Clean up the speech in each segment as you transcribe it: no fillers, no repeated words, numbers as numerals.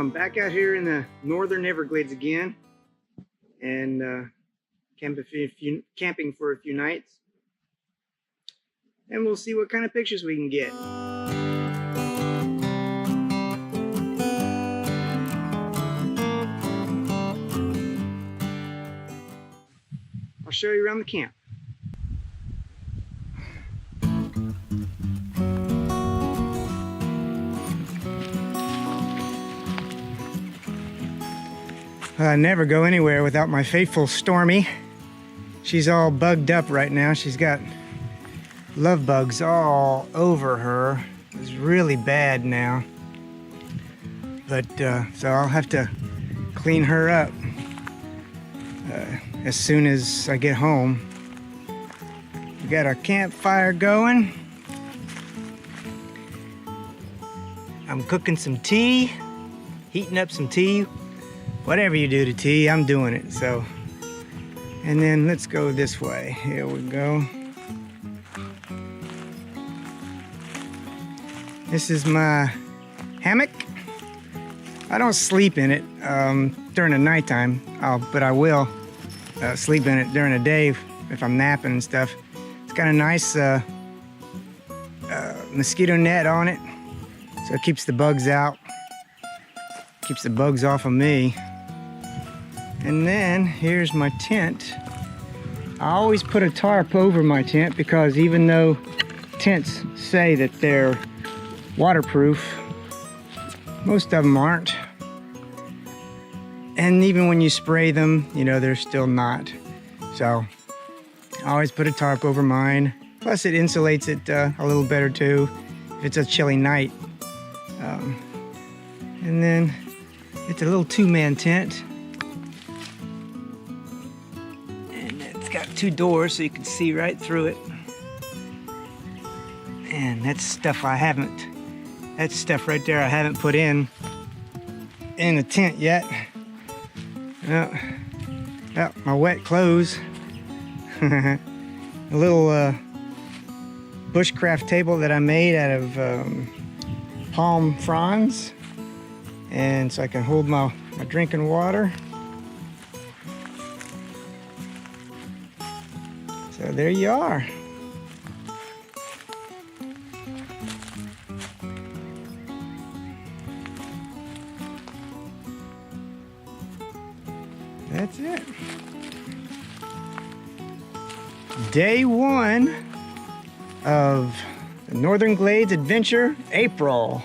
I'm back out here in the northern Everglades again, and camping for a few nights, and we'll see what kind of pictures we can get. I'll show you around the camp. I never go anywhere without my faithful Stormy. She's all bugged up right now. She's got love bugs all over her. It's really bad now. But so I'll have to clean her up as soon as I get home. We got our campfire going. I'm cooking some tea, heating up some tea. Whatever you do to tea, I'm doing it. So, and then let's go this way. Here we go. This is my hammock. I don't sleep in it during the nighttime, but I will sleep in it during the day if I'm napping and stuff. It's got a nice mosquito net on it, so it keeps the bugs out, keeps the bugs off of me. And then here's my tent. I always put a tarp over my tent because even though tents say that they're waterproof, most of them aren't. And even when you spray them, you know, they're still not. So I always put a tarp over mine. Plus it insulates it a little better too if it's a chilly night. And then it's a little two-man tent. It's got two doors so you can see right through it. And that's stuff that's stuff right there I haven't put in the tent yet. My wet clothes. A little bushcraft table that I made out of palm fronds. And so I can hold my drinking water. So there you are. That's it. Day one of the Northern Glades Adventure, April.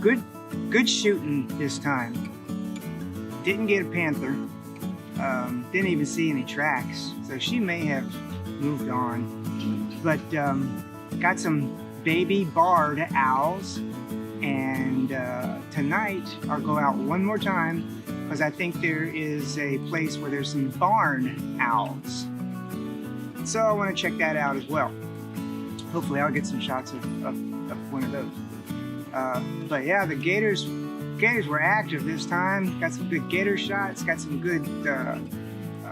good shooting this time. Didn't get a panther. Didn't even see any tracks, so she may have moved on. But got some baby barred owls, and tonight I'll go out one more time because I think there is a place where there's some barn owls. So I want to check that out as well. Hopefully I'll get some shots of one of those. But yeah, the gators were active this time. Got some good gator shots, got some good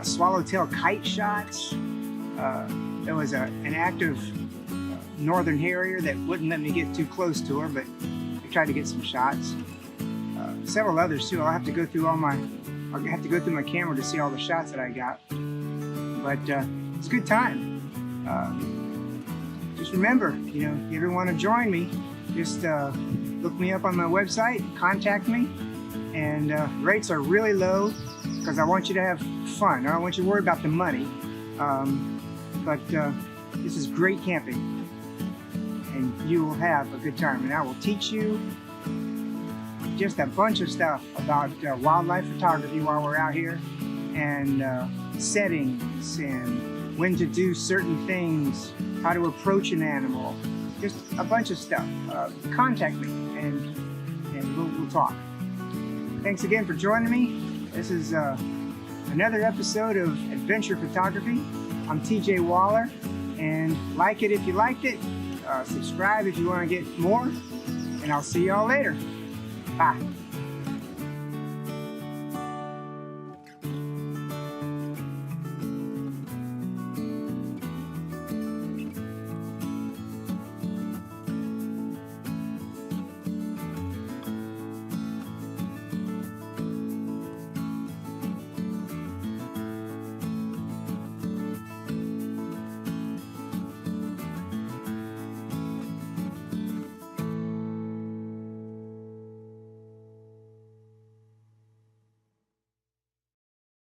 swallowtail kite shots. There was an active northern harrier that wouldn't let me get too close to her, but I tried to get some shots. Several others too. I'll have to go through my camera to see all the shots that I got. But it's a good time. Just remember, if you ever want to join me, just look me up on my website, contact me, and rates are really low because I want you to have fun. I don't want you to worry about the money. But this is great camping, and you will have a good time. And I will teach you just a bunch of stuff about wildlife photography while we're out here, and settings, and when to do certain things, how to approach an animal, just a bunch of stuff. Contact me, and we'll talk. Thanks again for joining me. This is another episode of Adventure Photography. I'm TJ Waller, and like it if you liked it, subscribe if you want to get more, and I'll see y'all later. Bye.